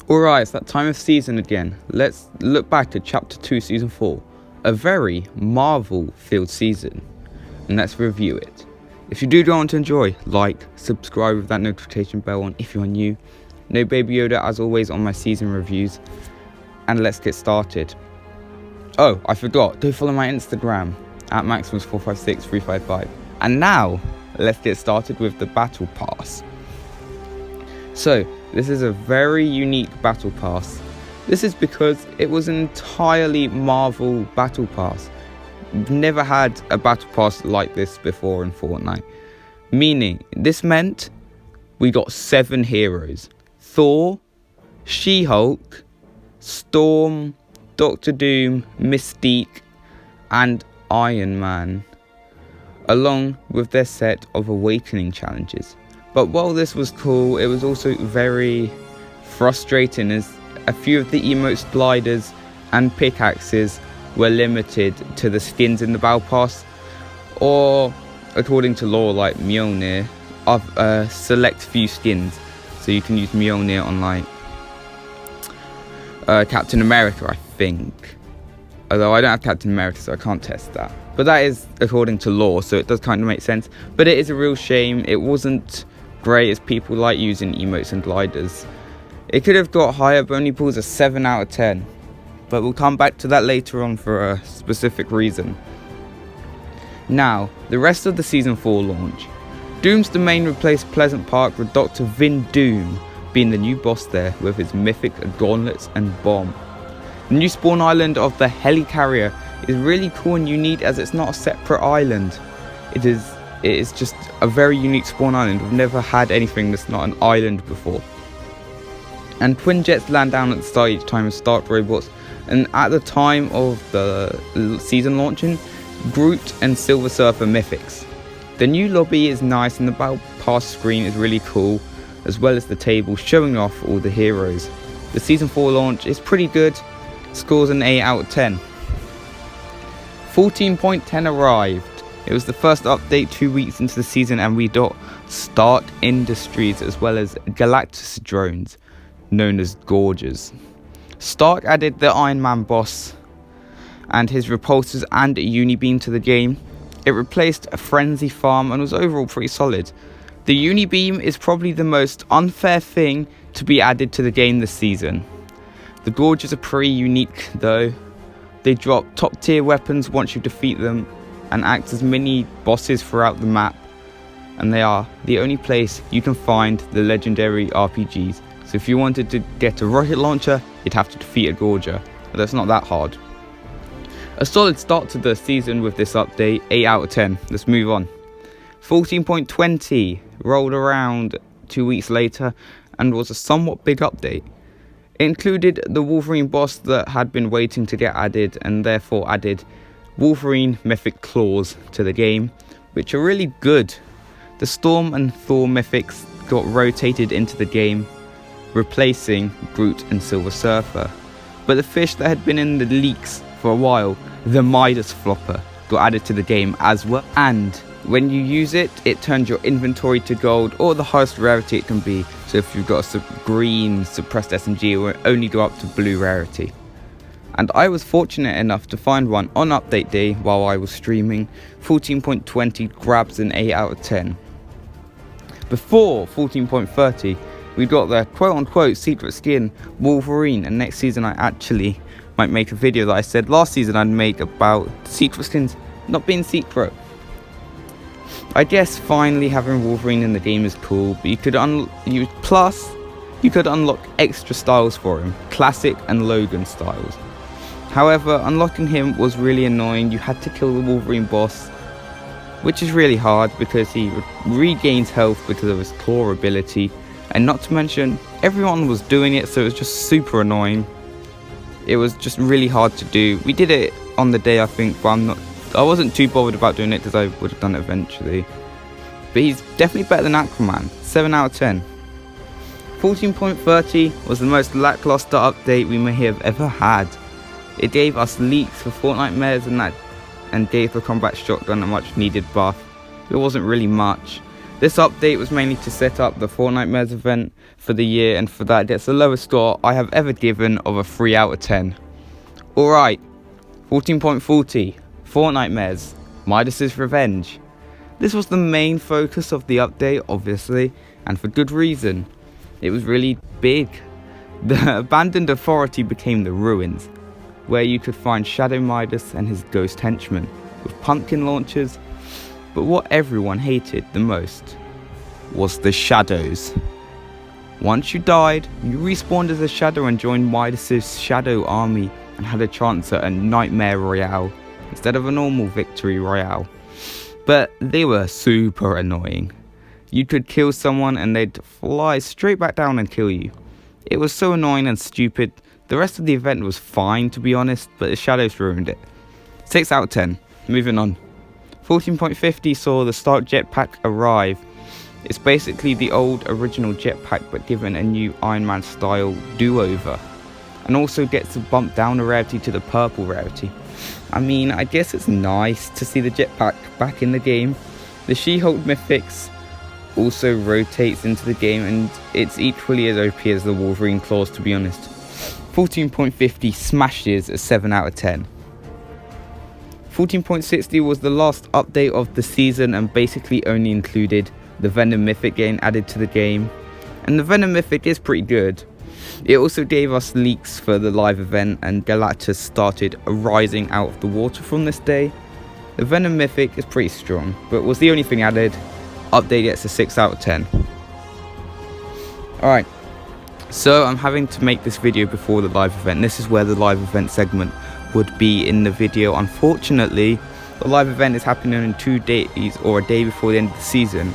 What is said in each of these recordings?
Alright, it's that time of season again. Let's look back at Chapter 2, Season 4. A very Marvel-filled season. And let's review it. If you do go on to enjoy, like, subscribe with that notification bell on if you are new. No Baby Yoda as always on my season reviews. And let's get started. Oh, I forgot. Do follow my Instagram at maximus456355. And now, let's get started with the Battle Pass. So, this is a very unique Battle Pass. This is because it was an entirely Marvel Battle Pass. We've never had a Battle Pass like this before in Fortnite. Meaning, this meant we got 7 heroes. Thor, She-Hulk, Storm, Doctor Doom, Mystique, and Iron Man, along with their set of Awakening challenges. But while this was cool, it was also very frustrating as a few of the emotes, gliders, and pickaxes were limited to the skins in the Battle Pass, or according to lore like Mjolnir, of a select few skins. So you can use Mjolnir on like Captain America, I think. Although I don't have Captain America, so I can't test that. But that is according to lore, so it does kind of make sense. But it is a real shame. It wasn't great as people like using emotes and gliders. It could have got higher, but only pulls a 7 out of 10. But we'll come back to that later on for a specific reason. Now, the rest of the Season 4 launch. Doom's Domain replaced Pleasant Park with Dr. Vin Doom being the new boss there with his mythic gauntlets and bomb. The new spawn island of the Helicarrier is really cool and unique as it's not a separate island. It is just a very unique spawn island. We've never had anything that's not an island before. And twin jets land down at the start each time as start robots. And at the time of the season launching, Groot and Silver Surfer mythics. The new lobby is nice and the Battle Pass screen is really cool, as well as the table showing off all the heroes. The Season 4 launch is pretty good, scores an 8 out of 10. 14.10 arrived. It was the first update 2 weeks into the season and we got Stark Industries as well as Galactus drones, known as Gorges. Stark added the Iron Man boss and his repulsors and a Unibeam to the game. It replaced a Frenzy Farm and was overall pretty solid. The Unibeam is probably the most unfair thing to be added to the game this season. The Gorges are pretty unique though. They drop top tier weapons once you defeat them and act as mini bosses throughout the map. And they are the only place you can find the legendary RPGs. So if you wanted to get a rocket launcher, you'd have to defeat a Gorger. But that's not that hard. A solid start to the season with this update, 8 out of 10. Let's move on. 14.20 rolled around 2 weeks later and was a somewhat big update. It included the Wolverine boss that had been waiting to get added and therefore added Wolverine mythic claws to the game, which are really good. The Storm and Thor mythics got rotated into the game, replacing Groot and Silver Surfer. But the fish that had been in the leaks for a while, the Midas Flopper, got added to the game as well. And when you use it, it turns your inventory to gold or the highest rarity it can be. So if you've got a green suppressed SMG, it will only go up to blue rarity. And I was fortunate enough to find one on update day while I was streaming. 14.20 grabs an 8 out of 10. Before 14.30, we got the quote-unquote secret skin Wolverine, and next season I actually might make a video that I said last season I'd make about secret skins not being secret. I guess finally having Wolverine in the game is cool, but you could unlock extra styles for him, classic and Logan styles. However, unlocking him was really annoying. You had to kill the Wolverine boss, which is really hard because he regains health because of his claw ability, and not to mention everyone was doing it, so it was just super annoying. It was just really hard to do. We did it on the day, I think, but I wasn't too bothered about doing it because I would have done it eventually. But he's definitely better than Aquaman, 7 out of 10. 14.30 was the most lackluster update we may have ever had. It gave us leaks for Fortnite Mares and gave the combat shotgun a much needed buff. It wasn't really much. This update was mainly to set up the Fortnite Mares event for the year, and for that it gets the lowest score I have ever given of a 3 out of 10. Alright, 14.40, Fortnite Mares, Midas's Revenge. This was the main focus of the update, obviously, and for good reason. It was really big. The abandoned authority became the ruins, where you could find Shadow Midas and his ghost henchmen, with pumpkin launchers. But what everyone hated the most was the shadows. Once you died, you respawned as a shadow and joined Midas's shadow army and had a chance at a Nightmare Royale instead of a normal Victory Royale. But they were super annoying. You could kill someone and they'd fly straight back down and kill you. It was so annoying and stupid. The rest of the event was fine, to be honest, but the shadows ruined it. 6 out of 10. Moving on. 14.50 saw the Stark Jetpack arrive. It's basically the old original jetpack but given a new Iron Man style do-over, and also gets to bump down the rarity to the purple rarity. I mean, I guess it's nice to see the jetpack back in the game. The She-Hulk Mythics also rotates into the game, and it's equally as OP as the Wolverine Claws, to be honest. 14.50 smashes a 7 out of 10. 14.60 was the last update of the season and basically only included the Venom Mythic getting added to the game. And the Venom Mythic is pretty good. It also gave us leaks for the live event, and Galactus started rising out of the water from this day. The Venom Mythic is pretty strong, but was the only thing added. Update gets a 6 out of 10. Alright, so I'm having to make this video before the live event. This is where the live event segment would be in the video. Unfortunately, the live event is happening in 2 days or a day before the end of the season,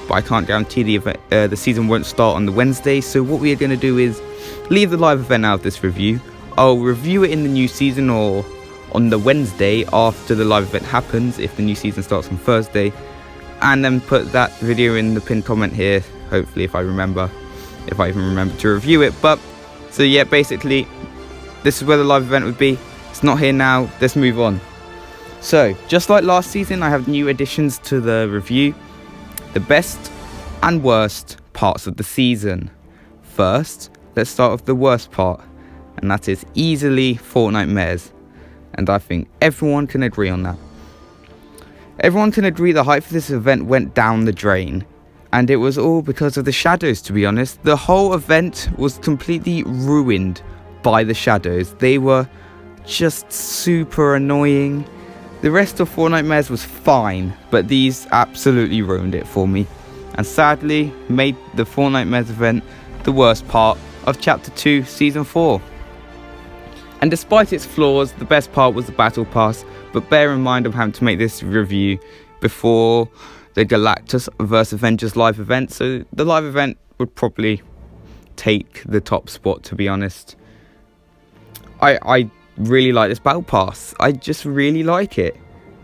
but I can't guarantee the season won't start on the Wednesday. So what we are going to do is leave the live event out of this review. I'll review it in the new season or on the Wednesday after the live event happens, if the new season starts on Thursday, and then put that video in the pinned comment here, hopefully, if I even remember to review it. But so yeah, basically this is where the live event would be. It's not here now, let's move on. So just like last season, I have new additions to the review. The best and worst parts of the season. First, let's start with the worst part, and that is easily Fortnite Mares, and I think everyone can agree on that. Everyone can agree the hype for this event went down the drain, and it was all because of the shadows, to be honest. The whole event was completely ruined by the shadows. They were just super annoying. The rest of Fortnite Mares was fine, but these absolutely ruined it for me, and sadly made the Fortnite Mares event the worst part of Chapter 2 Season 4. And despite its flaws, the best part was the Battle Pass, but bear in mind I'm having to make this review before the Galactus vs Avengers live event, so the live event would probably take the top spot, to be honest. I really like this Battle Pass. I just really like it.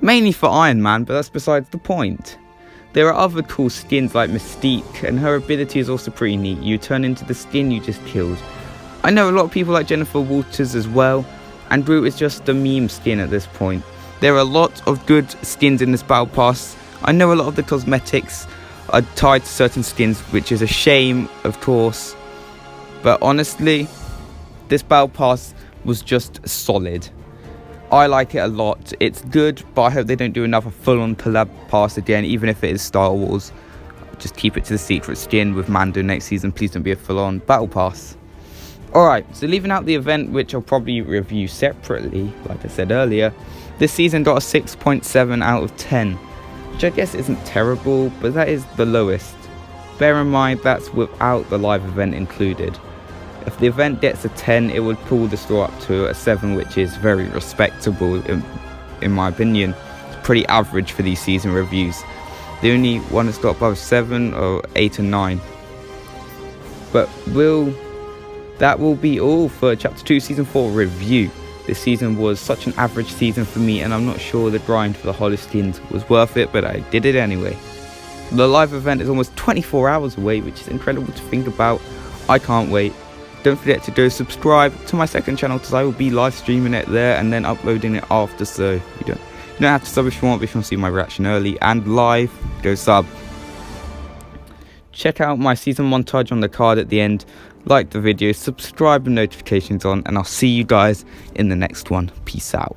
Mainly for Iron Man, but that's besides the point. There are other cool skins like Mystique, and her ability is also pretty neat. You turn into the skin you just killed. I know a lot of people like Jennifer Walters as well, and Groot is just a meme skin at this point. There are a lot of good skins in this Battle Pass. I know a lot of the cosmetics are tied to certain skins, which is a shame, of course. But honestly, this Battle Pass was just solid. I like it a lot. It's good, but I hope they don't do another full-on collab pass again, even if it is Star Wars. Just keep it to the secret skin with Mando next season. Please don't be a full-on Battle Pass. Alright, so leaving out the event, which I'll probably review separately, like I said earlier, this season got a 6.7 out of 10, which I guess isn't terrible, but that is the lowest. Bear in mind that's without the live event included. If the event gets a 10, it would pull the score up to a 7, which is very respectable in my opinion. It's pretty average for these season reviews. The only one that's got above 7 or 8 and 9. But that will be all for Chapter 2 Season 4 review. This season was such an average season for me, and I'm not sure the grind for the holo skins was worth it, but I did it anyway. The live event is almost 24 hours away, which is incredible to think about. I can't wait. Don't forget to go subscribe to my second channel, because I will be live streaming it there and then uploading it after, so you don't have to sub if you want, but if you want to see my reaction early and live, go sub. check out my season montage on the card at the end, like the video, subscribe and notifications on, and I'll see you guys in the next one. Peace out.